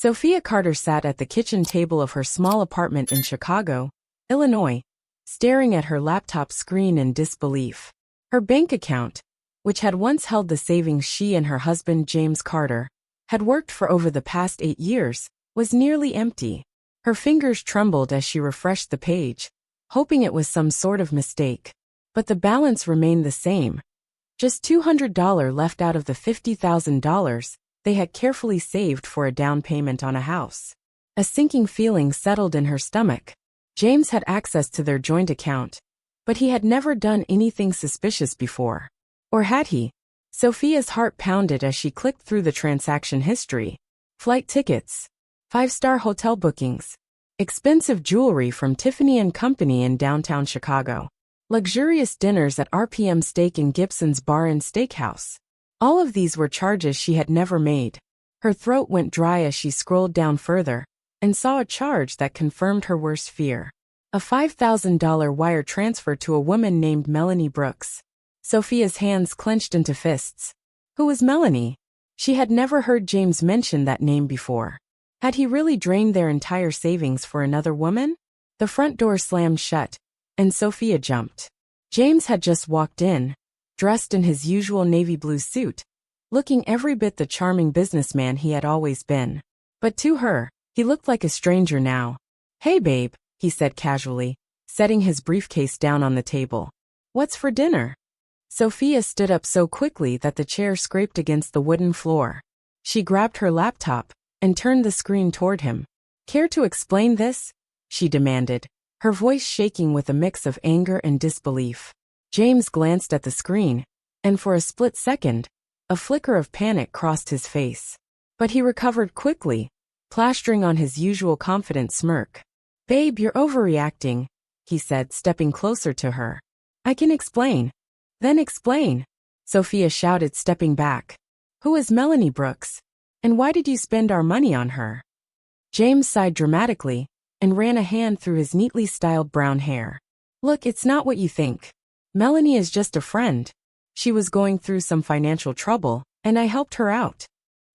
Sophia Carter sat at the kitchen table of her small apartment in Chicago, Illinois, staring at her laptop screen in disbelief. Her bank account, which had once held the savings she and her husband James Carter had worked for over the past 8 years, was nearly empty. Her fingers trembled as she refreshed the page, hoping it was some sort of mistake. But the balance remained the same. Just $200 left out of the $50,000 they had carefully saved for a down payment on a house. A sinking feeling settled in her stomach. James had access to their joint account, but he had never done anything suspicious before. Or had he? Sophia's heart pounded as she clicked through the transaction history. Flight tickets, 5-star hotel bookings, expensive jewelry from Tiffany & Company in downtown Chicago, luxurious dinners at RPM Steak and Gibson's Bar and Steakhouse. All of these were charges she had never made. Her throat went dry as she scrolled down further and saw a charge that confirmed her worst fear. A $5,000 wire transfer to a woman named Melanie Brooks. Sophia's hands clenched into fists. Who was Melanie? She had never heard James mention that name before. Had he really drained their entire savings for another woman? The front door slammed shut, and Sophia jumped. James had just walked in, dressed in his usual navy blue suit, looking every bit the charming businessman he had always been. But to her, he looked like a stranger now. "Hey babe," he said casually, setting his briefcase down on the table. "What's for dinner?" Sophia stood up so quickly that the chair scraped against the wooden floor. She grabbed her laptop and turned the screen toward him. "Care to explain this?" she demanded, her voice shaking with a mix of anger and disbelief. James glanced at the screen, and for a split second, a flicker of panic crossed his face. But he recovered quickly, plastering on his usual confident smirk. "Babe, you're overreacting," he said, stepping closer to her. "I can explain." "Then explain," Sophia shouted, stepping back. "Who is Melanie Brooks? And why did you spend our money on her?" James sighed dramatically and ran a hand through his neatly styled brown hair. "Look, it's not what you think. Melanie is just a friend. She was going through some financial trouble, and I helped her out."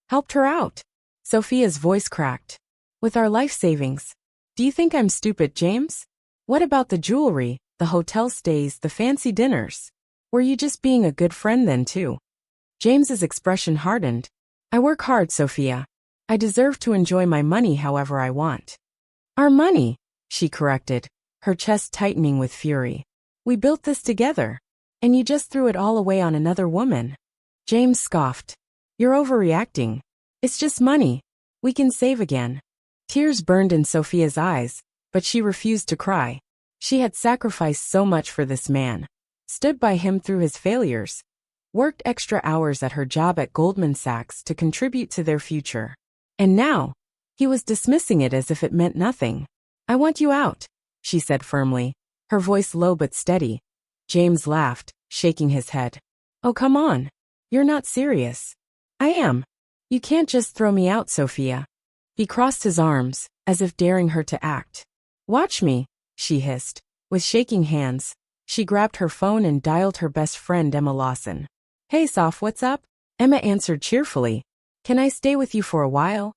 "Helped her out?" Sophia's voice cracked. "With our life savings. Do you think I'm stupid, James? What about the jewelry, the hotel stays, the fancy dinners? Were you just being a good friend then too?" James's expression hardened. "I work hard, Sophia. I deserve to enjoy my money however I want." "Our money," she corrected, her chest tightening with fury. "We built this together, and you just threw it all away on another woman." James scoffed. "You're overreacting. It's just money. We can save again." Tears burned in Sophia's eyes, but she refused to cry. She had sacrificed so much for this man, stood by him through his failures, worked extra hours at her job at Goldman Sachs to contribute to their future. And now, he was dismissing it as if it meant nothing. "I want you out," she said firmly, her voice low but steady. James laughed, shaking his head. "Oh, come on. You're not serious." "I am. You can't just throw me out, Sophia." He crossed his arms, as if daring her to act. "Watch me," she hissed. With shaking hands, she grabbed her phone and dialed her best friend Emma Lawson. "Hey Soph, what's up?" Emma answered cheerfully. "Can I stay with you for a while?"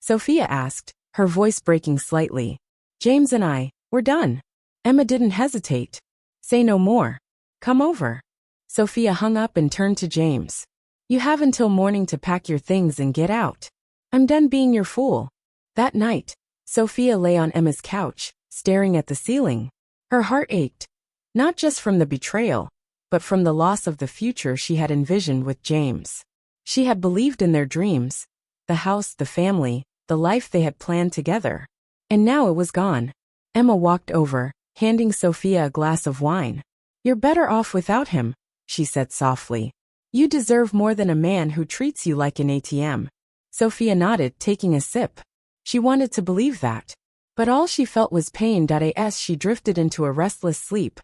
Sophia asked, her voice breaking slightly. "James and we're done." Emma didn't hesitate. "Say no more. Come over." Sophia hung up and turned to James. "You have until morning to pack your things and get out. I'm done being your fool." That night, Sophia lay on Emma's couch, staring at the ceiling. Her heart ached, not just from the betrayal, but from the loss of the future she had envisioned with James. She had believed in their dreams, the house, the family, the life they had planned together. And now it was gone. Emma walked over, handing Sophia a glass of wine. "You're better off without him," she said softly. "You deserve more than a man who treats you like an ATM." Sophia nodded, taking a sip. She wanted to believe that. But all she felt was pain. As she drifted into a restless sleep,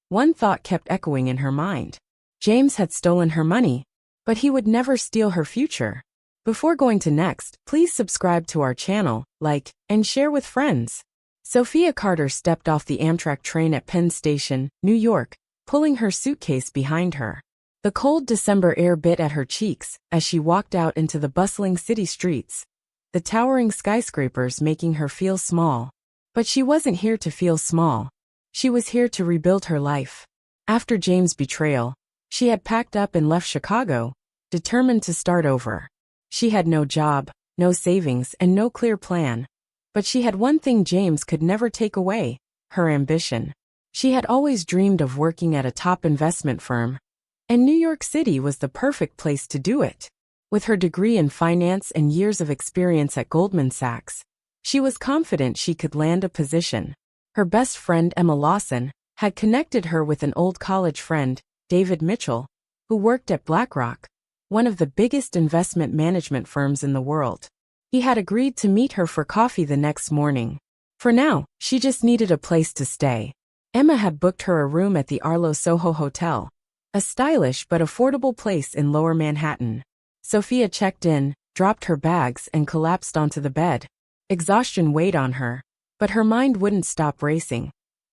one thought kept echoing in her mind. James had stolen her money, but he would never steal her future. Before going to next, please subscribe to our channel, like, and share with friends. Sophia Carter stepped off the Amtrak train at Penn Station, New York, pulling her suitcase behind her. The cold December air bit at her cheeks as she walked out into the bustling city streets. the towering skyscrapers making her feel small. But she wasn't here to feel small. She was here to rebuild her life. After James' betrayal, she had packed up and left Chicago, determined to start over. She had no job, no savings, and no clear plan. But she had one thing James could never take away: her ambition. She had always dreamed of working at a top investment firm, and New York City was the perfect place to do it. With her degree in finance and years of experience at Goldman Sachs, she was confident she could land a position. Her best friend Emma Lawson had connected her with an old college friend, David Mitchell, who worked at BlackRock, one of the biggest investment management firms in the world. He had agreed to meet her for coffee the next morning. For now, she just needed a place to stay. Emma had booked her a room at the Arlo Soho Hotel, a stylish but affordable place in Lower Manhattan. Sophia checked in, dropped her bags, and collapsed onto the bed. Exhaustion weighed on her, but her mind wouldn't stop racing.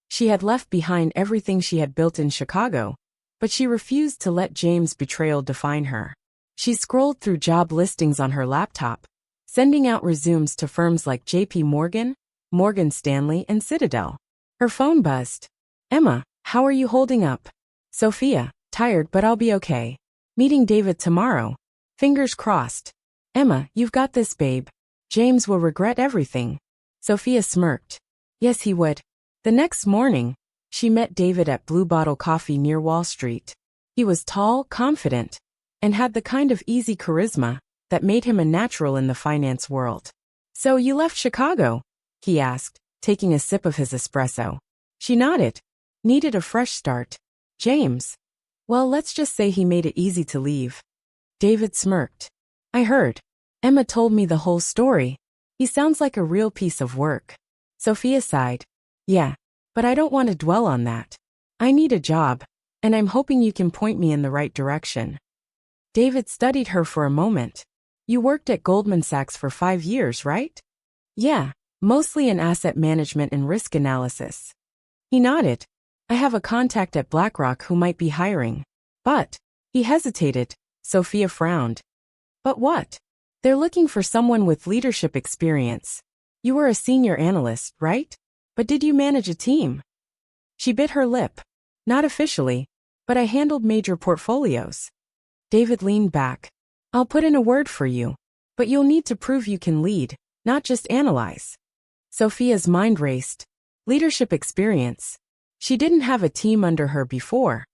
She had left behind everything she had built in Chicago, but she refused to let James' betrayal define her. She scrolled through job listings on her laptop, sending out resumes to firms like J.P. Morgan, Morgan Stanley, and Citadel. Her phone buzzed. "Emma, how are you holding up?" "Sophia, tired, but I'll be okay. Meeting David tomorrow. Fingers crossed." "Emma, you've got this, babe. James will regret everything." Sophia smirked. Yes, he would. The next morning, she met David at Blue Bottle Coffee near Wall Street. He was tall, confident, and had the kind of easy charisma that made him a natural in the finance world. "So you left Chicago?" he asked, taking a sip of his espresso. She nodded. Needed a fresh start. "James? Well, let's just say he made it easy to leave." David smirked. "I heard. Emma told me the whole story. He sounds like a real piece of work." Sophia sighed. "Yeah, but I don't want to dwell on that. I need a job, and I'm hoping you can point me in the right direction." David studied her for a moment. "You worked at Goldman Sachs for 5 years, right?" "Yeah, mostly in asset management and risk analysis." He nodded. "I have a contact at BlackRock who might be hiring." "But," he hesitated. Sophia frowned. "But what?" "They're looking for someone with leadership experience. You were a senior analyst, right? But did you manage a team?" She bit her lip. "Not officially, but I handled major portfolios." David leaned back. "I'll put in a word for you, but you'll need to prove you can lead, not just analyze." Sophia's mind raced. Leadership experience. She didn't have a team under her before,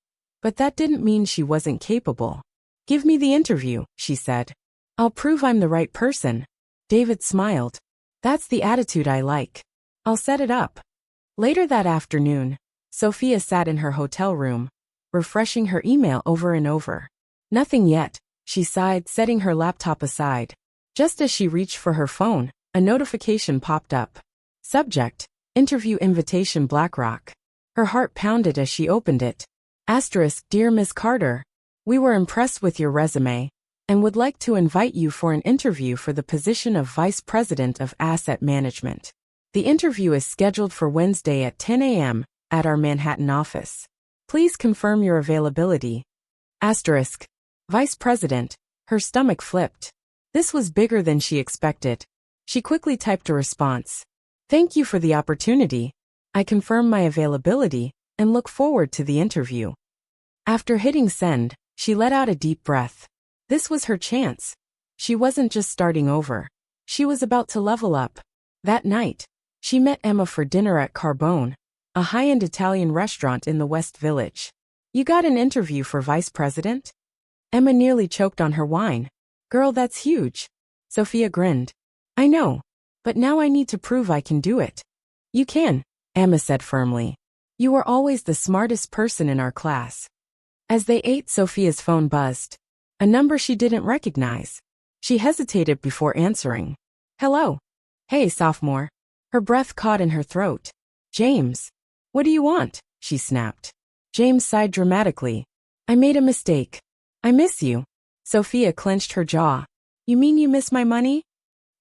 but that didn't mean she wasn't capable. "Give me the interview," she said. "I'll prove I'm the right person." David smiled. "That's the attitude I like. I'll set it up." Later that afternoon, Sophia sat in her hotel room, refreshing her email over and over. Nothing yet, she sighed, setting her laptop aside. Just as she reached for her phone, a notification popped up. Subject: Interview Invitation, BlackRock. Her heart pounded as she opened it. Asterisk: Dear Ms. Carter, we were impressed with your resume and would like to invite you for an interview for the position of Vice President of Asset Management. The interview is scheduled for Wednesday at 10 a.m. at our Manhattan office. Please confirm your availability. Asterisk. Vice President. Her stomach flipped. This was bigger than she expected. She quickly typed a response. Thank you for the opportunity. I confirm my availability and look forward to the interview. After hitting send, she let out a deep breath. This was her chance. She wasn't just starting over. She was about to level up. That night, she met Emma for dinner at Carbone, a high-end Italian restaurant in the West Village. You got an interview for vice president? Emma nearly choked on her wine. Girl, that's huge. Sophia grinned. I know, but now I need to prove I can do it. You can, Emma said firmly. You were always the smartest person in our class. As they ate, Sophia's phone buzzed. A number she didn't recognize. She hesitated before answering. Hello. Hey, sophomore. Her breath caught in her throat. James. What do you want? She snapped. James sighed dramatically. I made a mistake. I miss you. Sophia clenched her jaw. You mean you miss my money?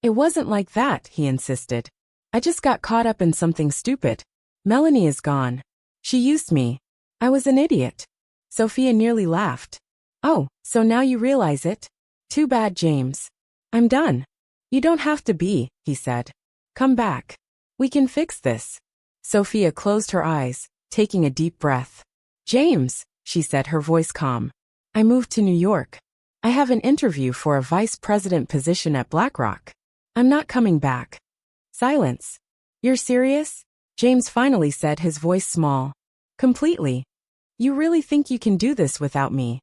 It wasn't like that, he insisted. I just got caught up in something stupid. Melanie is gone. She used me. I was an idiot. Sophia nearly laughed. Oh, so now you realize it? Too bad, James. I'm done. You don't have to be, he said. Come back. We can fix this. Sophia closed her eyes, taking a deep breath. James, she said, her voice calm. I moved to New York. I have an interview for a vice president position at BlackRock. I'm not coming back. Silence. You're serious? James finally said, his voice small. Completely. You really think you can do this without me?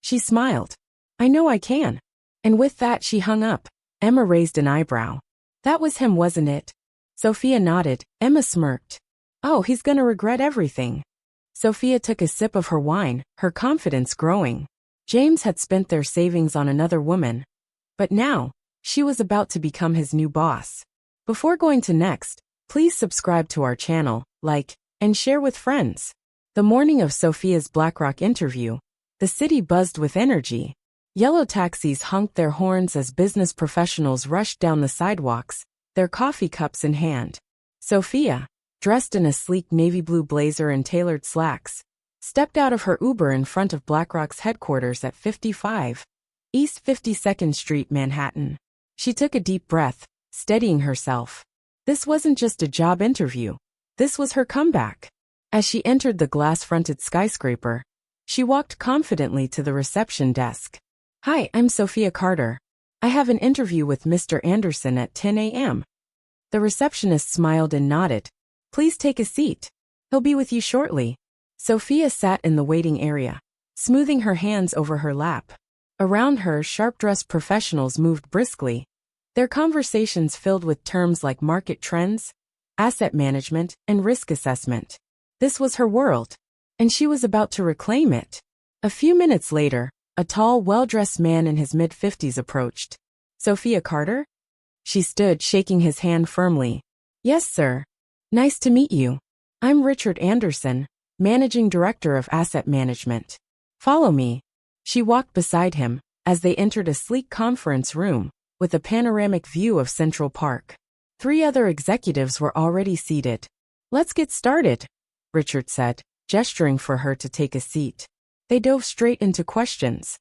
She smiled. I know I can. And with that she hung up. Emma raised an eyebrow. That was him, wasn't it? Sophia nodded. Emma smirked. Oh, he's gonna regret everything. Sophia took a sip of her wine, her confidence growing. James had spent their savings on another woman. But now, she was about to become his new boss. Before going to next, please subscribe to our channel, like, and share with friends. The morning of Sophia's BlackRock interview, the city buzzed with energy. Yellow taxis honked their horns as business professionals rushed down the sidewalks, their coffee cups in hand. Sophia, dressed in a sleek navy blue blazer and tailored slacks, stepped out of her Uber in front of BlackRock's headquarters at 55 East 52nd Street, Manhattan. She took a deep breath, steadying herself. This wasn't just a job interview. This was her comeback. As she entered the glass-fronted skyscraper, she walked confidently to the reception desk. Hi, I'm Sophia Carter. I have an interview with Mr. Anderson at 10 a.m. The receptionist smiled and nodded. Please take a seat. He'll be with you shortly. Sophia sat in the waiting area, smoothing her hands over her lap. Around her, sharp-dressed professionals moved briskly, their conversations filled with terms like market trends, asset management, and risk assessment. This was her world, and she was about to reclaim it. A few minutes later, a tall, well-dressed man in his mid-50s approached. Sophia Carter? She stood, shaking his hand firmly. Yes, sir. Nice to meet you. I'm Richard Anderson, Managing Director of Asset Management. Follow me. She walked beside him, as they entered a sleek conference room, with a panoramic view of Central Park. 3 other executives were already seated. Let's get started, Richard said, gesturing for her to take a seat. They dove straight into questions.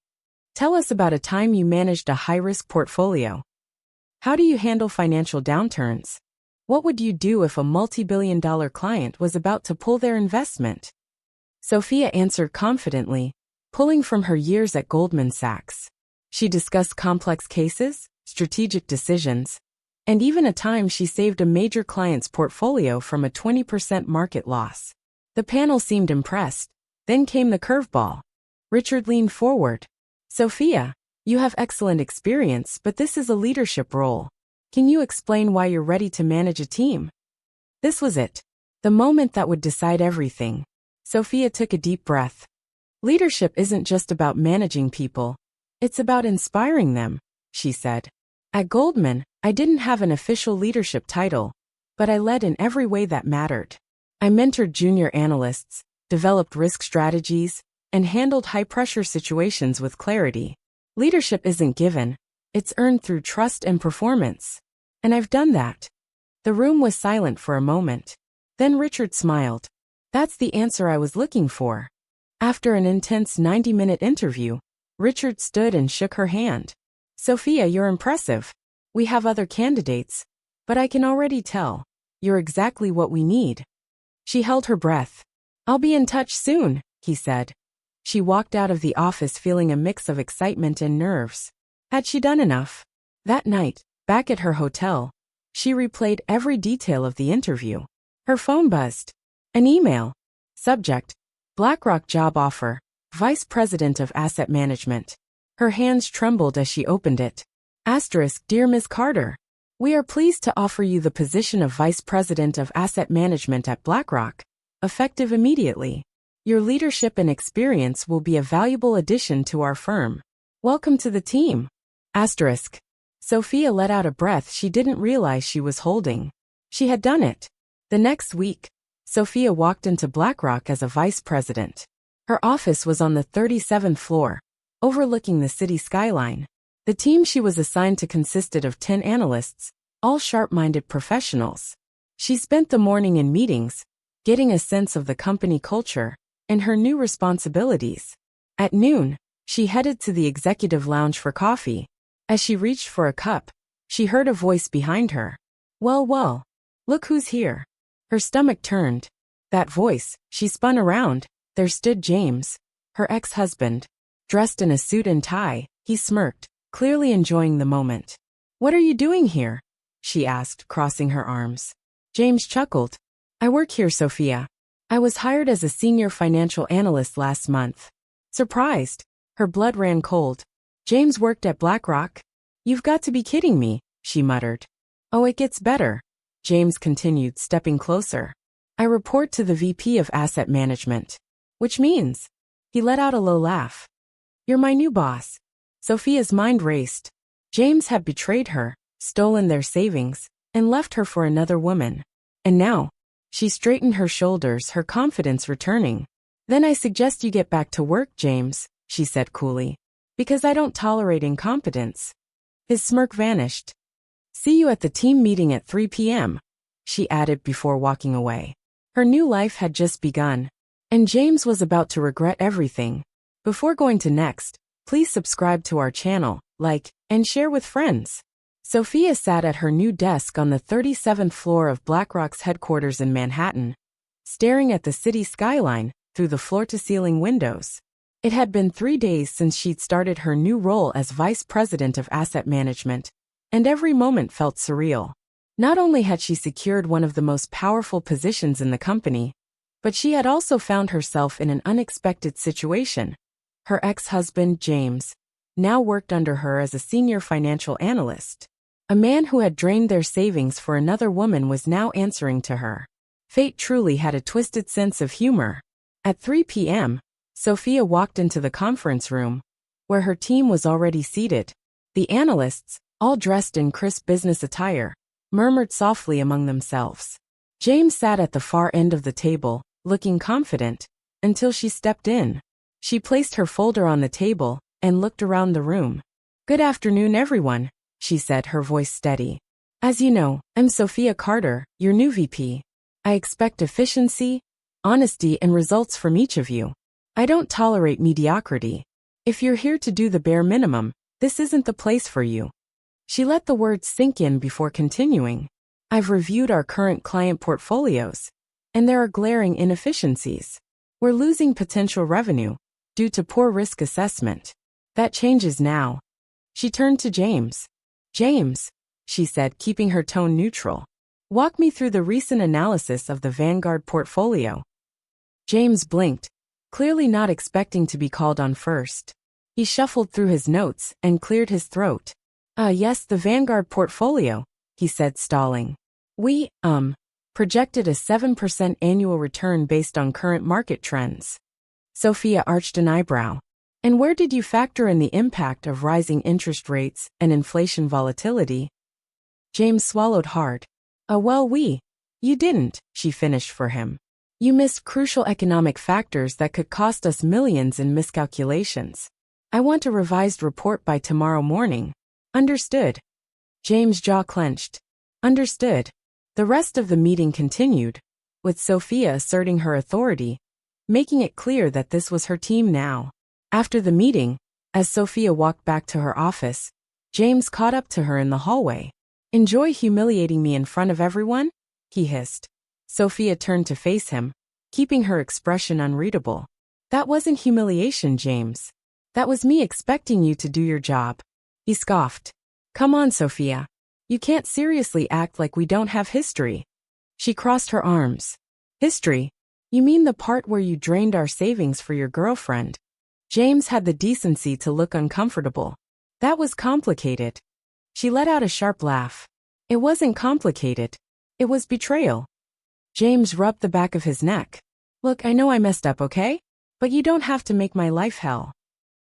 Tell us about a time you managed a high-risk portfolio. How do you handle financial downturns? What would you do if a multi-billion-dollar client was about to pull their investment? Sophia answered confidently, pulling from her years at Goldman Sachs. She discussed complex cases, strategic decisions, and even a time she saved a major client's portfolio from a 20% market loss. The panel seemed impressed. Then came the curveball. Richard leaned forward. Sophia, you have excellent experience, but this is a leadership role. Can you explain why you're ready to manage a team? This was it. The moment that would decide everything. Sophia took a deep breath. Leadership isn't just about managing people. It's about inspiring them, she said. At Goldman, I didn't have an official leadership title, but I led in every way that mattered. I mentored junior analysts, developed risk strategies, and handled high-pressure situations with clarity. Leadership isn't given. It's earned through trust and performance. And I've done that. The room was silent for a moment. Then Richard smiled. That's the answer I was looking for. After an intense 90-minute interview, Richard stood and shook her hand. Sophia, you're impressive. We have other candidates, but I can already tell. You're exactly what we need. She held her breath. I'll be in touch soon, he said. She walked out of the office feeling a mix of excitement and nerves. Had she done enough? That night, back at her hotel, she replayed every detail of the interview. Her phone buzzed. An email. Subject: BlackRock job offer, Vice President of Asset Management. Her hands trembled as she opened it. Asterisk: Dear Ms. Carter, we are pleased to offer you the position of Vice President of Asset Management at BlackRock, effective immediately. Your leadership and experience will be a valuable addition to our firm. Welcome to the team. Asterisk. Sophia let out a breath she didn't realize she was holding. She had done it. The next week, Sophia walked into BlackRock as a vice president. Her office was on the 37th floor, overlooking the city skyline. The team she was assigned to consisted of 10 analysts, all sharp-minded professionals. She spent the morning in meetings, getting a sense of the company culture and her new responsibilities. At noon, she headed to the executive lounge for coffee. As she reached for a cup, She heard a voice behind her. Well, well. Look who's here. Her stomach turned. That voice, she spun around. There stood James, her ex-husband. Dressed in a suit and tie, he smirked, clearly enjoying the moment. What are you doing here? She asked, crossing her arms. James chuckled. I work here, Sophia. I was hired as a senior financial analyst last month. Surprised. Her blood ran cold. James worked at BlackRock? You've got to be kidding me, she muttered. Oh, it gets better. James continued, stepping closer. I report to the VP of Asset Management. Which means? He let out a low laugh. You're my new boss. Sophia's mind raced. James had betrayed her, stolen their savings, and left her for another woman. And now, she straightened her shoulders, her confidence returning. Then I suggest you get back to work, James, she said coolly. Because I don't tolerate incompetence. His smirk vanished. See you at the team meeting at 3 p.m., she added before walking away. Her new life had just begun, and James was about to regret everything. Before going to next, please subscribe to our channel, like, and share with friends. Sophia sat at her new desk on the 37th floor of BlackRock's headquarters in Manhattan, staring at the city skyline through the floor-to-ceiling windows. It had been 3 days since she'd started her new role as Vice President of Asset Management, and every moment felt surreal. Not only had she secured one of the most powerful positions in the company, but she had also found herself in an unexpected situation. Her ex-husband, James, now worked under her as a senior financial analyst. A man who had drained their savings for another woman was now answering to her. Fate truly had a twisted sense of humor. At 3 p.m., Sophia walked into the conference room, where her team was already seated. The analysts, all dressed in crisp business attire, murmured softly among themselves. James sat at the far end of the table, looking confident, until she stepped in. She placed her folder on the table and looked around the room. Good afternoon, everyone, she said, her voice steady. As you know, I'm Sophia Carter, your new VP. I expect efficiency, honesty, and results from each of you. I don't tolerate mediocrity. If you're here to do the bare minimum, this isn't the place for you. She let the words sink in before continuing. I've reviewed our current client portfolios, and there are glaring inefficiencies. We're losing potential revenue due to poor risk assessment. That changes now. She turned to James. James, she said, keeping her tone neutral. Walk me through the recent analysis of the Vanguard portfolio. James blinked, clearly not expecting to be called on first. He shuffled through his notes and cleared his throat. Yes, the Vanguard portfolio, he said, stalling. We, projected a 7% annual return based on current market trends. Sophia arched an eyebrow. And where did you factor in the impact of rising interest rates and inflation volatility? James swallowed hard. You didn't, she finished for him. You missed crucial economic factors that could cost us millions in miscalculations. I want a revised report by tomorrow morning. Understood. James' jaw clenched. Understood. The rest of the meeting continued, with Sophia asserting her authority, making it clear that this was her team now. After the meeting, as Sophia walked back to her office, James caught up to her in the hallway. Enjoy humiliating me in front of everyone? He hissed. Sophia turned to face him, keeping her expression unreadable. That wasn't humiliation, James. That was me expecting you to do your job. He scoffed. Come on, Sophia. You can't seriously act like we don't have history. She crossed her arms. History? You mean the part where you drained our savings for your girlfriend? James had the decency to look uncomfortable. That was complicated. She let out a sharp laugh. It wasn't complicated. It was betrayal. James rubbed the back of his neck. Look, I know I messed up, okay? But you don't have to make my life hell.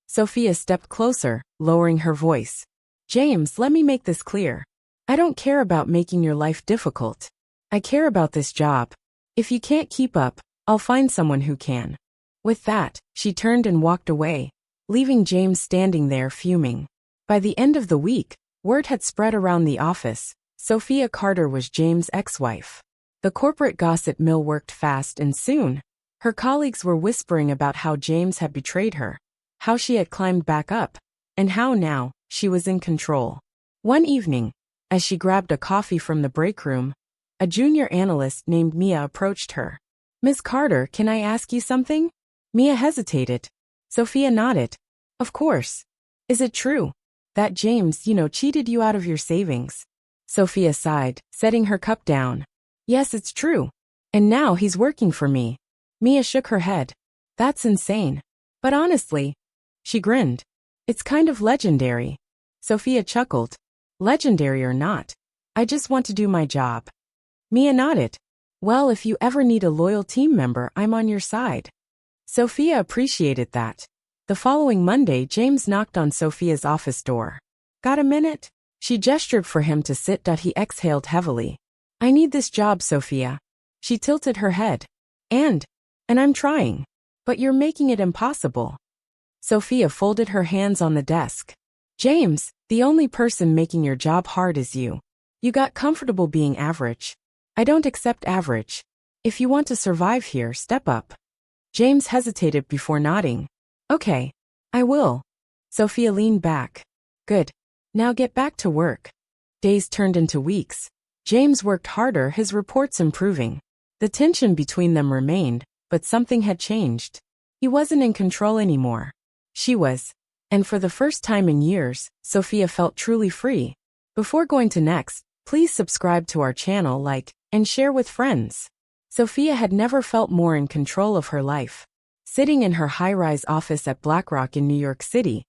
Sophia stepped closer, lowering her voice. James, let me make this clear. I don't care about making your life difficult. I care about this job. If you can't keep up, I'll find someone who can. With that, she turned and walked away, leaving James standing there fuming. By the end of the week, word had spread around the office. Sophia Carter was James' ex-wife. The corporate gossip mill worked fast, and soon, her colleagues were whispering about how James had betrayed her, how she had climbed back up, and how now, she was in control. One evening, As she grabbed a coffee from the break room, a junior analyst named Mia approached her. "Ms. Carter, can I ask you something?" Mia hesitated. Sophia nodded. "Of course. Is it true that James, cheated you out of your savings?" Sophia sighed, setting her cup down. "Yes, it's true. And now he's working for me." Mia shook her head. "That's insane. But honestly," she grinned, "it's kind of legendary." Sophia chuckled. "Legendary or not, I just want to do my job." Mia nodded. "Well, if you ever need a loyal team member, I'm on your side." Sophia appreciated that. The following Monday, James knocked on Sophia's office door. "Got a minute?" She gestured for him to sit. He exhaled heavily. "I need this job, Sophia." She tilted her head. And I'm trying. But you're making it impossible." Sophia folded her hands on the desk. "James, the only person making your job hard is you. You got comfortable being average. I don't accept average. If you want to survive here, step up." James hesitated before nodding. "Okay, I will." Sophia leaned back. "Good. Now get back to work." Days turned into weeks. James worked harder, his reports improving. The tension between them remained, but something had changed. He wasn't in control anymore. She was. And for the first time in years, Sophia felt truly free. Before going to next, please subscribe to our channel, like, and share with friends. Sophia had never felt more in control of her life. Sitting in her high-rise office at BlackRock in New York City,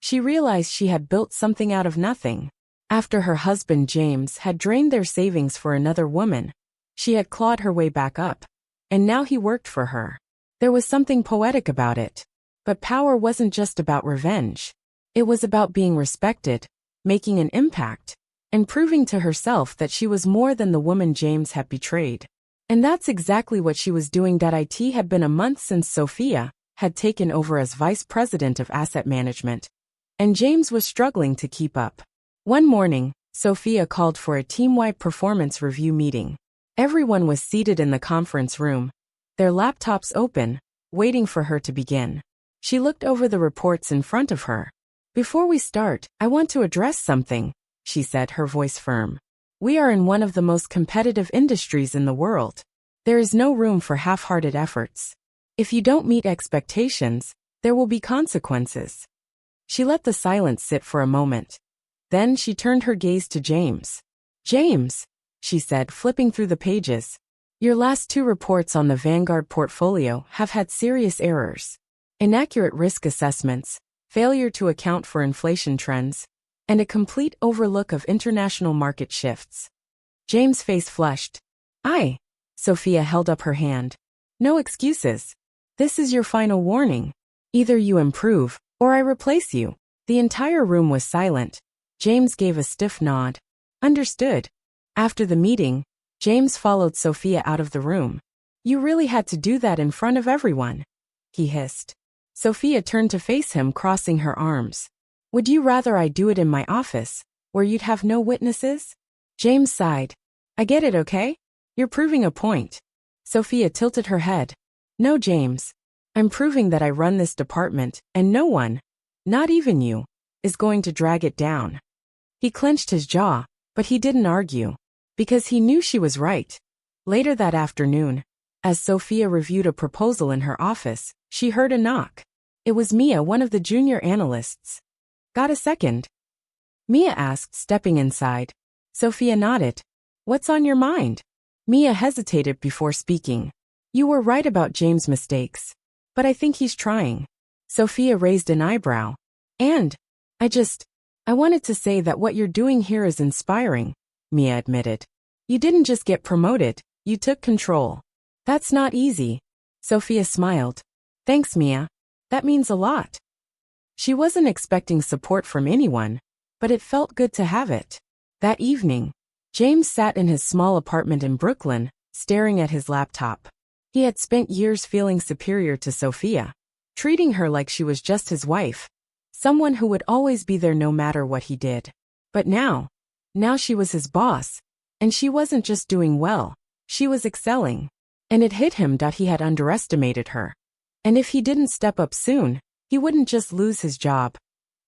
she realized she had built something out of nothing. After her husband James had drained their savings for another woman, she had clawed her way back up. And now he worked for her. There was something poetic about it. But power wasn't just about revenge. It was about being respected, making an impact, and proving to herself that she was more than the woman James had betrayed. And that's exactly what she was doing. It had been a month since Sophia had taken over as vice president of asset management, and James was struggling to keep up. One morning, Sophia called for a team-wide performance review meeting. Everyone was seated in the conference room, their laptops open, waiting for her to begin. She looked over the reports in front of her. "Before we start, I want to address something," she said, her voice firm. "We are in one of the most competitive industries in the world. There is no room for half-hearted efforts. If you don't meet expectations, there will be consequences." She let the silence sit for a moment. Then she turned her gaze to James. "James," she said, flipping through the pages, "your last 2 reports on the Vanguard portfolio have had serious errors. Inaccurate risk assessments, failure to account for inflation trends, and a complete overlook of international market shifts." James' face flushed. Sophia held up her hand. "No excuses. This is your final warning. Either you improve, or I replace you." The entire room was silent. James gave a stiff nod. "Understood." After the meeting, James followed Sophia out of the room. "You really had to do that in front of everyone," he hissed. Sophia turned to face him, crossing her arms. "Would you rather I do it in my office, where you'd have no witnesses?" James sighed. "I get it, okay? You're proving a point." Sophia tilted her head. "No, James. I'm proving that I run this department, and no one, not even you, is going to drag it down." He clenched his jaw, but he didn't argue, because he knew she was right. Later that afternoon, as Sophia reviewed a proposal in her office, she heard a knock. It was Mia, one of the junior analysts. "Got a second?" Mia asked, stepping inside. Sophia nodded. "What's on your mind?" Mia hesitated before speaking. "You were right about James' mistakes. But I think he's trying." Sophia raised an eyebrow. "And I wanted to say that what you're doing here is inspiring," Mia admitted. "You didn't just get promoted, you took control. That's not easy." Sophia smiled. "Thanks, Mia. That means a lot." She wasn't expecting support from anyone, but it felt good to have it. That evening, James sat in his small apartment in Brooklyn, staring at his laptop. He had spent years feeling superior to Sophia, treating her like she was just his wife, someone who would always be there no matter what he did. But now she was his boss, and she wasn't just doing well, she was excelling. And it hit him that he had underestimated her. And if he didn't step up soon, he wouldn't just lose his job.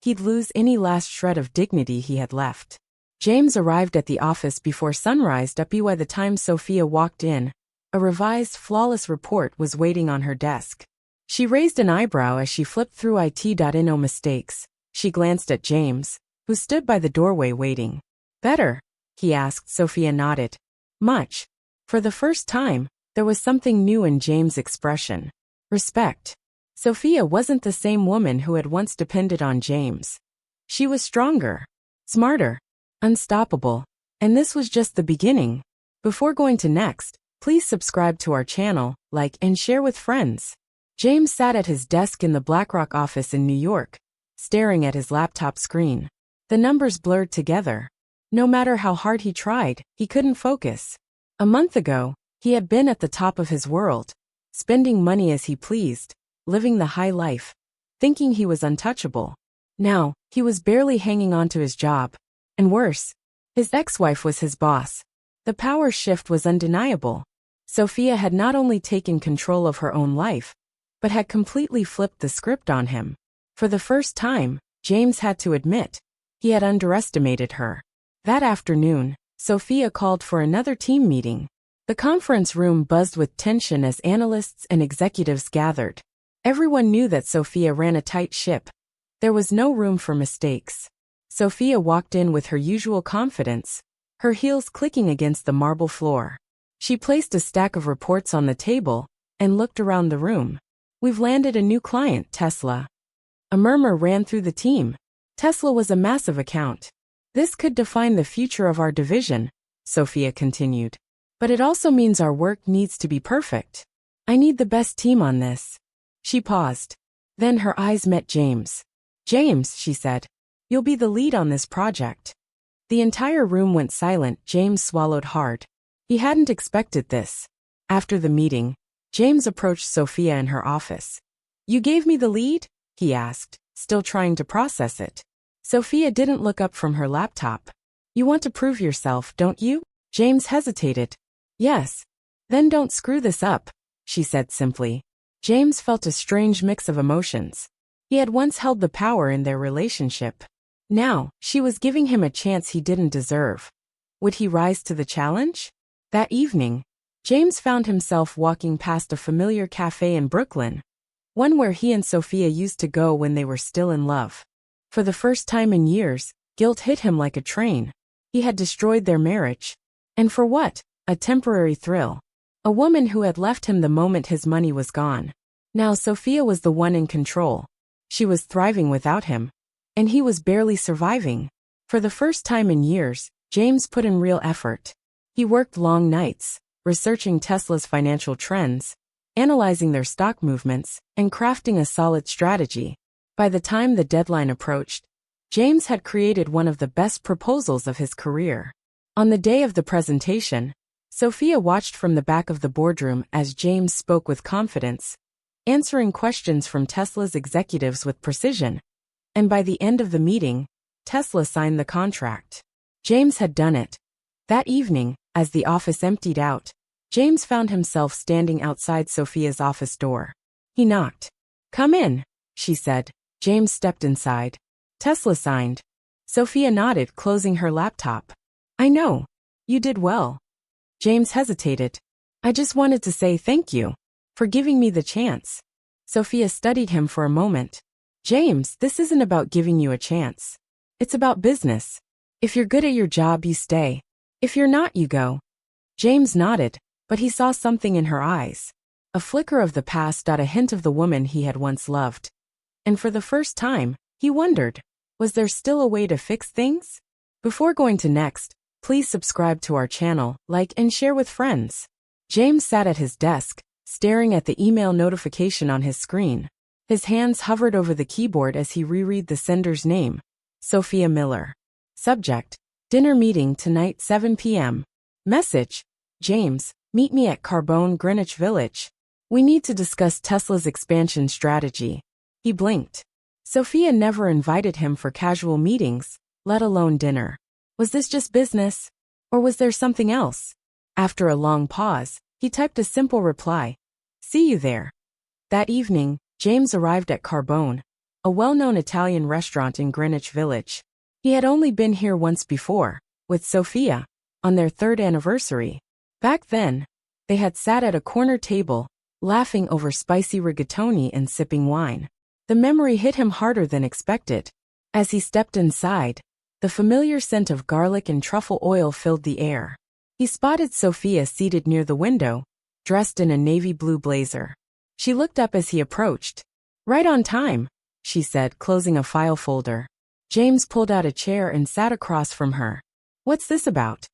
He'd lose any last shred of dignity he had left. James arrived at the office before sunrise. By the time Sophia walked in, a revised, flawless report was waiting on her desk. She raised an eyebrow as she flipped through it. No mistakes. She glanced at James, who stood by the doorway waiting. Better? He asked. Sophia nodded. Much. For the first time, there was something new in James' expression. Respect. Sophia wasn't the same woman who had once depended on James. She was stronger, smarter, unstoppable. And this was just the beginning. Before going to next, please subscribe to our channel, like, and share with friends. James sat at his desk in the BlackRock office in New York, staring at his laptop screen. The numbers blurred together. No matter how hard he tried, he couldn't focus. A month ago, he had been at the top of his world, spending money as he pleased, living the high life, thinking he was untouchable. Now, he was barely hanging on to his job. And worse, his ex-wife was his boss. The power shift was undeniable. Sophia had not only taken control of her own life, but had completely flipped the script on him. For the first time, James had to admit, he had underestimated her. That afternoon, Sophia called for another team meeting. The conference room buzzed with tension as analysts and executives gathered. Everyone knew that Sophia ran a tight ship. There was no room for mistakes. Sophia walked in with her usual confidence, her heels clicking against the marble floor. She placed a stack of reports on the table and looked around the room. We've landed a new client, Tesla. A murmur ran through the team. Tesla was a massive account. This could define the future of our division, Sophia continued. But it also means our work needs to be perfect. I need the best team on this. She paused. Then her eyes met James. James, she said, you'll be the lead on this project. The entire room went silent. James swallowed hard. He hadn't expected this. After the meeting, James approached Sophia in her office. You gave me the lead? He asked, still trying to process it. Sophia didn't look up from her laptop. You want to prove yourself, don't you? James hesitated. Yes. Then don't screw this up, she said simply. James felt a strange mix of emotions. He had once held the power in their relationship. Now, she was giving him a chance he didn't deserve. Would he rise to the challenge? That evening, James found himself walking past a familiar cafe in Brooklyn, one where he and Sophia used to go when they were still in love. For the first time in years, guilt hit him like a train. He had destroyed their marriage. And for what? A temporary thrill. A woman who had left him the moment his money was gone. Now Sophia was the one in control. She was thriving without him. And he was barely surviving. For the first time in years, James put in real effort. He worked long nights, researching Tesla's financial trends, analyzing their stock movements, and crafting a solid strategy. By the time the deadline approached, James had created one of the best proposals of his career. On the day of the presentation, Sophia watched from the back of the boardroom as James spoke with confidence, answering questions from Tesla's executives with precision. And by the end of the meeting, Tesla signed the contract. James had done it. That evening, as the office emptied out, James found himself standing outside Sophia's office door. He knocked. Come in, she said. James stepped inside. Tesla signed. Sophia nodded, closing her laptop. I know. You did well. James hesitated. I just wanted to say thank you for giving me the chance. Sophia studied him for a moment. James, this isn't about giving you a chance. It's about business. If you're good at your job, you stay. If you're not, you go. James nodded, but he saw something in her eyes. A flicker of the past, a hint of the woman he had once loved. And for the first time, he wondered, was there still a way to fix things? Before going to next, please subscribe to our channel, like and share with friends. James sat at his desk, staring at the email notification on his screen. His hands hovered over the keyboard as he reread the sender's name, Sophia Miller. Subject, dinner meeting tonight 7 p.m. Message, James, meet me at Carbone, Greenwich Village. We need to discuss Tesla's expansion strategy. He blinked. Sophia never invited him for casual meetings, let alone dinner. Was this just business? Or was there something else? After a long pause, he typed a simple reply. See you there. That evening, James arrived at Carbone, a well-known Italian restaurant in Greenwich Village. He had only been here once before, with Sophia, on their 3rd anniversary. Back then, they had sat at a corner table, laughing over spicy rigatoni and sipping wine. The memory hit him harder than expected. As he stepped inside, the familiar scent of garlic and truffle oil filled the air. He spotted Sophia seated near the window, dressed in a navy blue blazer. She looked up as he approached. "Right on time," she said, closing a file folder. James pulled out a chair and sat across from her. "What's this about?"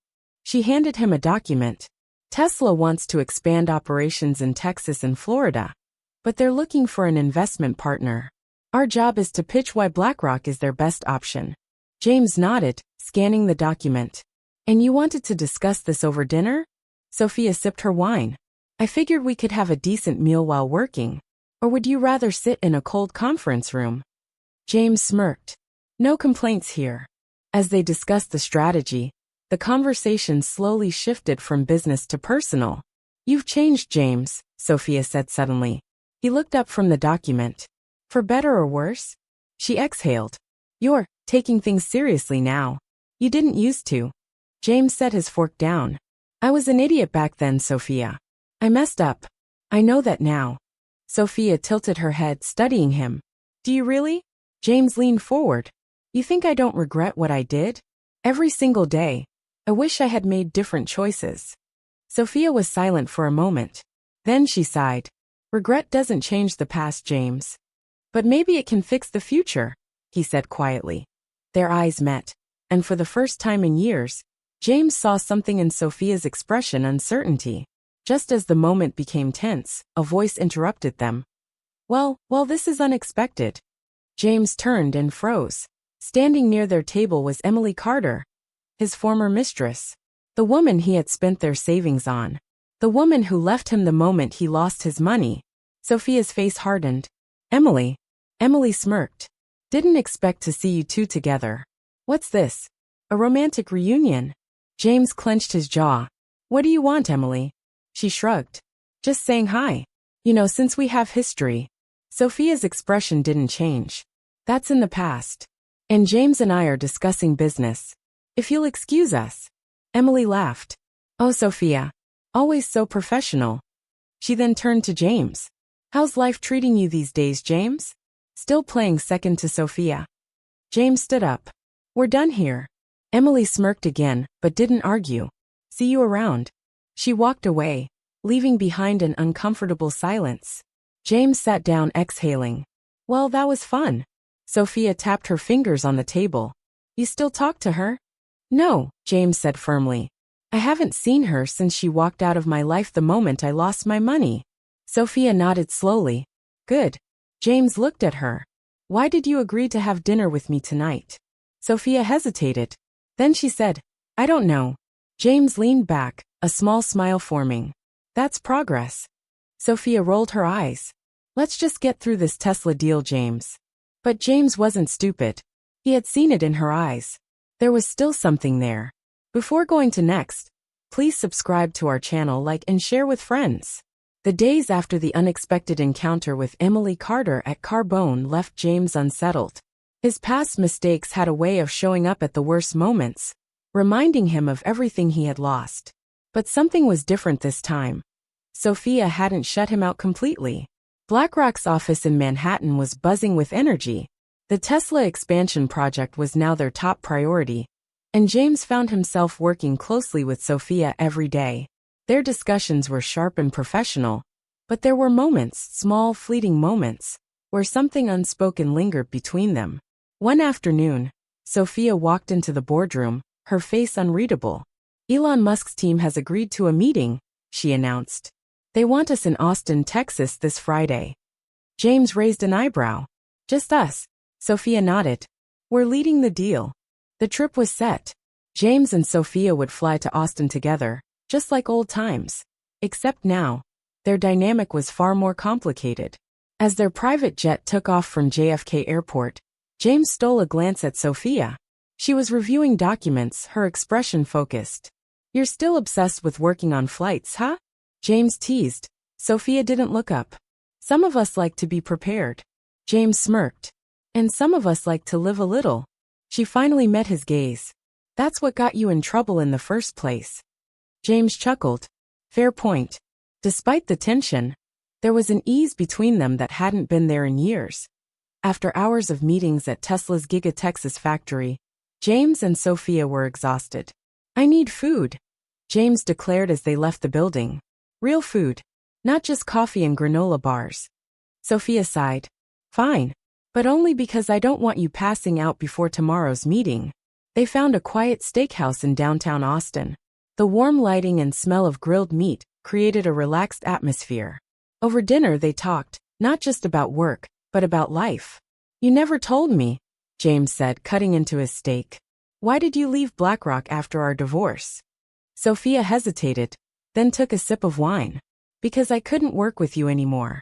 She handed him a document. "Tesla wants to expand operations in Texas and Florida, but they're looking for an investment partner. Our job is to pitch why BlackRock is their best option." James nodded, scanning the document. "And you wanted to discuss this over dinner?" Sophia sipped her wine. "I figured we could have a decent meal while working. Or would you rather sit in a cold conference room?" James smirked. "No complaints here." As they discussed the strategy, the conversation slowly shifted from business to personal. "You've changed, James," Sophia said suddenly. He looked up from the document. "For better or worse?" She exhaled. "You're taking things seriously now. You didn't used to." James set his fork down. "I was an idiot back then, Sophia. I messed up. I know that now." Sophia tilted her head, studying him. "Do you really?" James leaned forward. "You think I don't regret what I did? Every single day. I wish I had made different choices." Sophia was silent for a moment. Then she sighed. "Regret doesn't change the past, James. But maybe it can fix the future," he said quietly. Their eyes met, and for the first time in years, James saw something in Sophia's expression: uncertainty. Just as the moment became tense, a voice interrupted them. Well, this is unexpected." James turned and froze. Standing near their table was Emily Carter, his former mistress. The woman he had spent their savings on. The woman who left him the moment he lost his money. Sophia's face hardened. "Emily." Emily smirked. "Didn't expect to see you two together. What's this? A romantic reunion?" James clenched his jaw. "What do you want, Emily?" She shrugged. "Just saying hi. You know, since we have history." Sophia's expression didn't change. "That's in the past. And James and I are discussing business. If you'll excuse us." Emily laughed. "Oh, Sophia. Always so professional." She then turned to James. "How's life treating you these days, James?" Still playing second to Sophia. James stood up. "We're done here." Emily smirked again, but didn't argue. "See you around." She walked away, leaving behind an uncomfortable silence. James sat down, exhaling. "Well, that was fun." Sophia tapped her fingers on the table. "You still talk to her?" "No," James said firmly. "I haven't seen her since she walked out of my life the moment I lost my money." Sophia nodded slowly. "Good." James looked at her. "Why did you agree to have dinner with me tonight?" Sophia hesitated. Then she said, "I don't know." James leaned back, a small smile forming. "That's progress." Sophia rolled her eyes. "Let's just get through this Tesla deal, James." But James wasn't stupid. He had seen it in her eyes. There was still something there. Before going to next, please subscribe to our channel, like and share with friends. The days after the unexpected encounter with Emily Carter at Carbone left James unsettled. His past mistakes had a way of showing up at the worst moments, reminding him of everything he had lost. But something was different this time. Sophia hadn't shut him out completely. BlackRock's office in Manhattan was buzzing with energy. The Tesla expansion project was now their top priority, and James found himself working closely with Sophia every day. Their discussions were sharp and professional, but there were moments, small, fleeting moments, where something unspoken lingered between them. One afternoon, Sophia walked into the boardroom, her face unreadable. "Elon Musk's team has agreed to a meeting," she announced. "They want us in Austin, Texas this Friday." James raised an eyebrow. "Just us?" Sophia nodded. "We're leading the deal." The trip was set. James and Sophia would fly to Austin together, just like old times. Except now, their dynamic was far more complicated. As their private jet took off from JFK Airport, James stole a glance at Sophia. She was reviewing documents, her expression focused. "You're still obsessed with working on flights, huh?" James teased. Sophia didn't look up. "Some of us like to be prepared." James smirked. "And some of us like to live a little." She finally met his gaze. That's what got you in trouble in the first place. James chuckled. Fair point. Despite the tension, there was an ease between them that hadn't been there in years. After hours of meetings at Tesla's Giga Texas factory, James and Sophia were exhausted. I need food, James declared as they left the building. Real food. Not just coffee and granola bars. Sophia sighed. Fine. But only because I don't want you passing out before tomorrow's meeting. They found a quiet steakhouse in downtown Austin. The warm lighting and smell of grilled meat created a relaxed atmosphere. Over dinner they talked, not just about work, but about life. You never told me, James said, cutting into his steak. Why did you leave BlackRock after our divorce? Sophia hesitated, then took a sip of wine. Because I couldn't work with you anymore.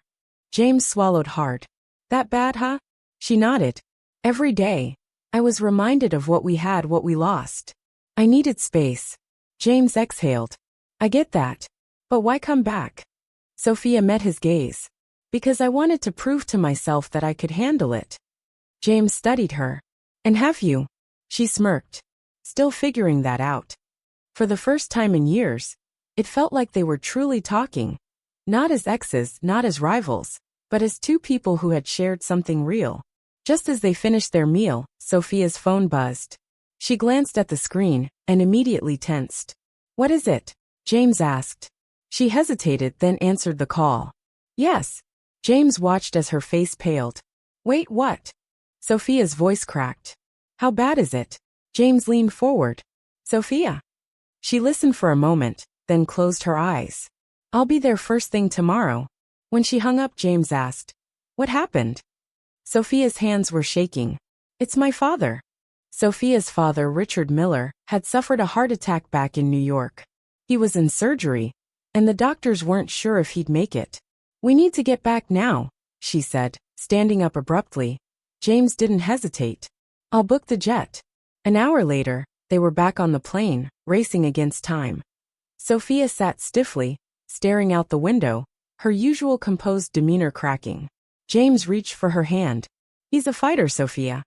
James swallowed hard. That bad, huh? She nodded. Every day, I was reminded of what we had, what we lost. I needed space. James exhaled. I get that. But why come back? Sophia met his gaze. Because I wanted to prove to myself that I could handle it. James studied her. And have you? She smirked. Still figuring that out. For the first time in years, it felt like they were truly talking. Not as exes, not as rivals, but as two people who had shared something real. Just as they finished their meal, Sophia's phone buzzed. She glanced at the screen and immediately tensed. What is it? James asked. She hesitated, then answered the call. Yes. James watched as her face paled. Wait, what? Sophia's voice cracked. How bad is it? James leaned forward. Sophia. She listened for a moment, then closed her eyes. I'll be there first thing tomorrow. When she hung up, James asked. What happened? Sophia's hands were shaking. It's my father. Sophia's father, Richard Miller, had suffered a heart attack back in New York. He was in surgery, and the doctors weren't sure if he'd make it. We need to get back now, she said, standing up abruptly. James didn't hesitate. I'll book the jet. An hour later, they were back on the plane, racing against time. Sophia sat stiffly, staring out the window, her usual composed demeanor cracking. James reached for her hand. He's a fighter, Sophia.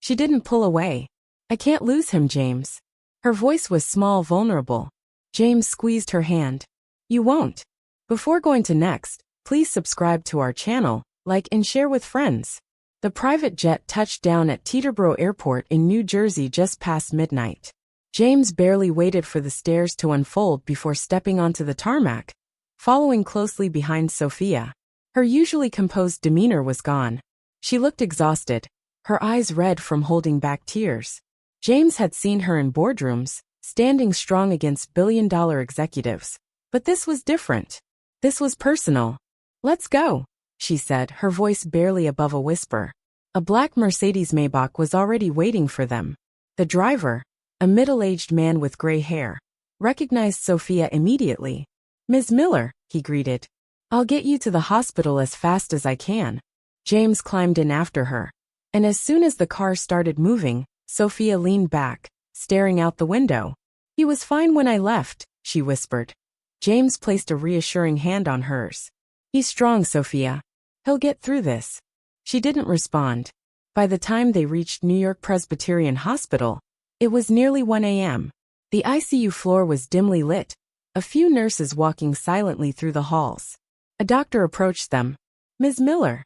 She didn't pull away. I can't lose him, James. Her voice was small, vulnerable. James squeezed her hand. You won't. Before going to next, please subscribe to our channel, like and share with friends. The private jet touched down at Teterboro Airport in New Jersey just past midnight. James barely waited for the stairs to unfold before stepping onto the tarmac, following closely behind Sophia. Her usually composed demeanor was gone. She looked exhausted, her eyes red from holding back tears. James had seen her in boardrooms, standing strong against billion-dollar executives. But this was different. This was personal. Let's go, she said, her voice barely above a whisper. A black Mercedes Maybach was already waiting for them. The driver, a middle-aged man with gray hair, recognized Sophia immediately. Ms. Miller, he greeted. I'll get you to the hospital as fast as I can. James climbed in after her. And as soon as the car started moving, Sophia leaned back, staring out the window. He was fine when I left, she whispered. James placed a reassuring hand on hers. He's strong, Sophia. He'll get through this. She didn't respond. By the time they reached New York Presbyterian Hospital, it was nearly 1 a.m. The ICU floor was dimly lit, a few nurses walking silently through the halls. A doctor approached them. Ms. Miller.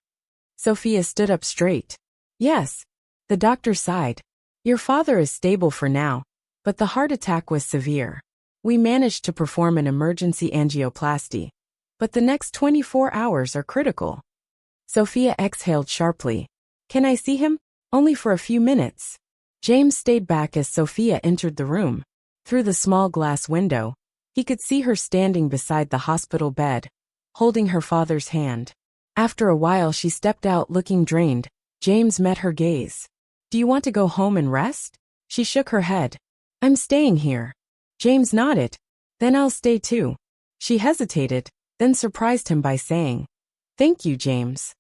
Sophia stood up straight. Yes. The doctor sighed. Your father is stable for now, but the heart attack was severe. We managed to perform an emergency angioplasty, but the next 24 hours are critical. Sophia exhaled sharply. Can I see him? Only for a few minutes. James stayed back as Sophia entered the room. Through the small glass window, he could see her standing beside the hospital bed, holding her father's hand. After a while she stepped out looking drained. James met her gaze. Do you want to go home and rest? She shook her head. I'm staying here. James nodded. Then I'll stay too. She hesitated, then surprised him by saying, Thank you, James.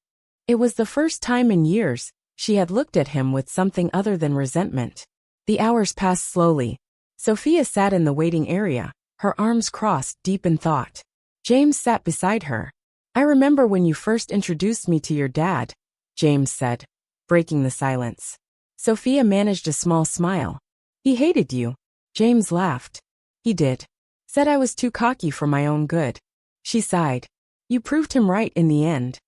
It was the first time in years she had looked at him with something other than resentment. The hours passed slowly. Sophia sat in the waiting area, her arms crossed, deep in thought. James sat beside her. I remember when you first introduced me to your dad, James said, breaking the silence. Sophia managed a small smile. He hated you. James laughed. He did. Said I was too cocky for my own good. She sighed. You proved him right in the end.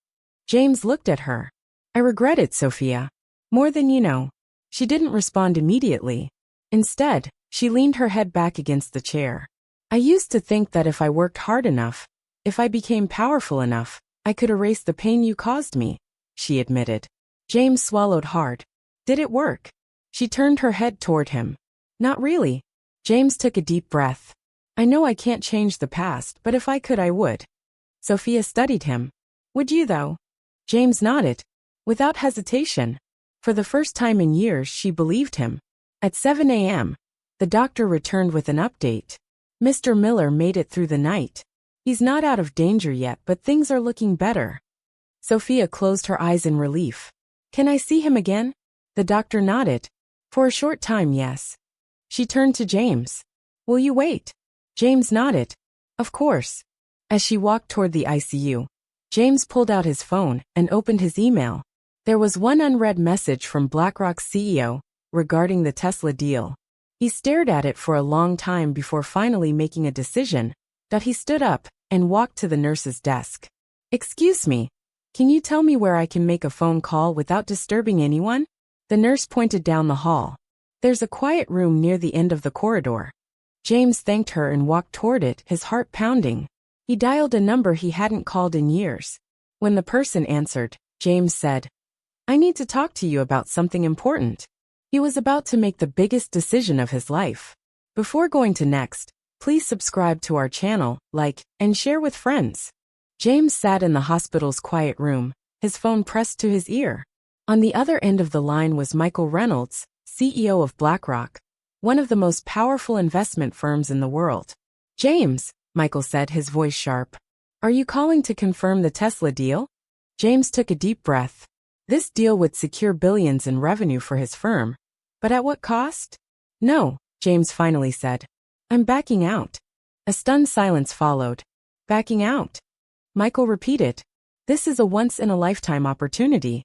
James looked at her. I regret it, Sophia. More than you know. She didn't respond immediately. Instead, she leaned her head back against the chair. I used to think that if I worked hard enough, if I became powerful enough, I could erase the pain you caused me, she admitted. James swallowed hard. Did it work? She turned her head toward him. Not really. James took a deep breath. I know I can't change the past, but if I could, I would. Sophia studied him. Would you, though? James nodded. Without hesitation. For the first time in years, she believed him. At 7 a.m., the doctor returned with an update. Mr. Miller made it through the night. He's not out of danger yet, but things are looking better. Sophia closed her eyes in relief. Can I see him again? The doctor nodded. For a short time, yes. She turned to James. Will you wait? James nodded. Of course. As she walked toward the ICU, James pulled out his phone and opened his email. There was one unread message from BlackRock's CEO regarding the Tesla deal. He stared at it for a long time before finally making a decision. That he stood up and walked to the nurse's desk. Excuse me, can you tell me where I can make a phone call without disturbing anyone? The nurse pointed down the hall. There's a quiet room near the end of the corridor. James thanked her and walked toward it, his heart pounding. He dialed a number he hadn't called in years. When the person answered, James said, I need to talk to you about something important. He was about to make the biggest decision of his life. Before going to next, please subscribe to our channel, like, and share with friends. James sat in the hospital's quiet room, his phone pressed to his ear. On the other end of the line was Michael Reynolds, CEO of BlackRock, one of the most powerful investment firms in the world. James, Michael said, his voice sharp. Are you calling to confirm the Tesla deal? James took a deep breath. This deal would secure billions in revenue for his firm. But at what cost? No, James finally said. I'm backing out. A stunned silence followed. Backing out? Michael repeated. This is a once-in-a-lifetime opportunity.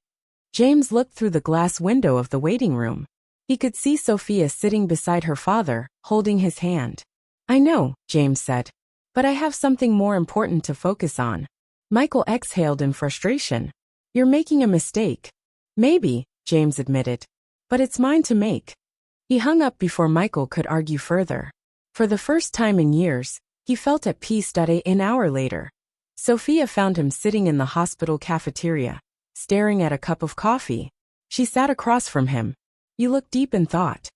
James looked through the glass window of the waiting room. He could see Sophia sitting beside her father, holding his hand. I know, James said. But I have something more important to focus on. Michael exhaled in frustration. You're making a mistake. Maybe, James admitted. But it's mine to make. He hung up before Michael could argue further. For the first time in years, he felt at peace. An hour later, Sophia found him sitting in the hospital cafeteria, staring at a cup of coffee. She sat across from him. You look deep in thought.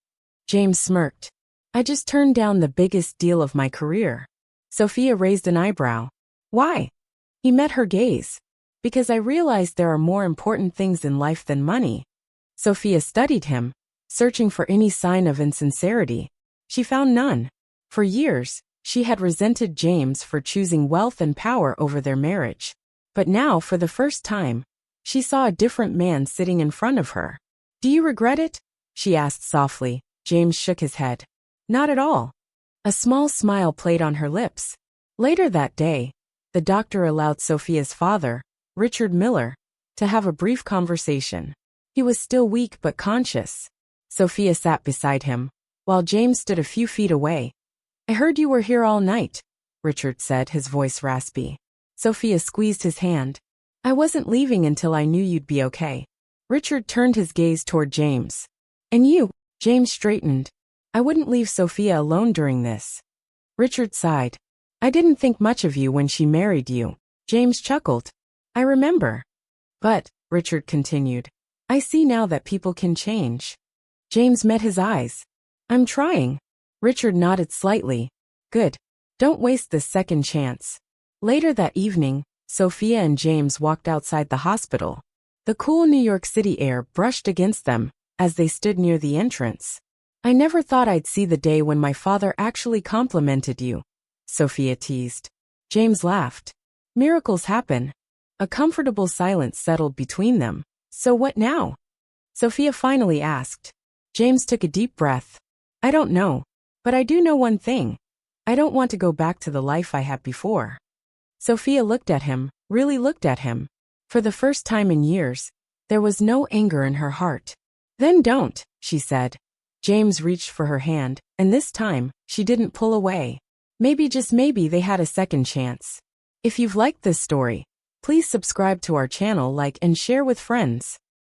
James smirked. I just turned down the biggest deal of my career. Sophia raised an eyebrow. Why? He met her gaze. Because I realized there are more important things in life than money. Sophia studied him, searching for any sign of insincerity. She found none. For years, she had resented James for choosing wealth and power over their marriage. But now, for the first time, she saw a different man sitting in front of her. Do you regret it? She asked softly. James shook his head. Not at all. A small smile played on her lips. Later that day, the doctor allowed Sophia's father, Richard Miller, to have a brief conversation. He was still weak but conscious. Sophia sat beside him, while James stood a few feet away. I heard you were here all night, Richard said, his voice raspy. Sophia squeezed his hand. I wasn't leaving until I knew you'd be okay. Richard turned his gaze toward James. And you? James straightened. I wouldn't leave Sophia alone during this. Richard sighed. I didn't think much of you when she married you. James chuckled. I remember. But, Richard continued, I see now that people can change. James met his eyes. I'm trying. Richard nodded slightly. Good. Don't waste this second chance. Later that evening, Sophia and James walked outside the hospital. The cool New York City air brushed against them as they stood near the entrance. I never thought I'd see the day when my father actually complimented you, Sophia teased. James laughed. Miracles happen. A comfortable silence settled between them. So what now? Sophia finally asked. James took a deep breath. I don't know. But I do know one thing. I don't want to go back to the life I had before. Sophia looked at him, really looked at him. For the first time in years, there was no anger in her heart. Then don't, she said. James reached for her hand, and this time, she didn't pull away. Maybe, just maybe, they had a second chance. If you've liked this story, please subscribe to our channel, like and share with friends.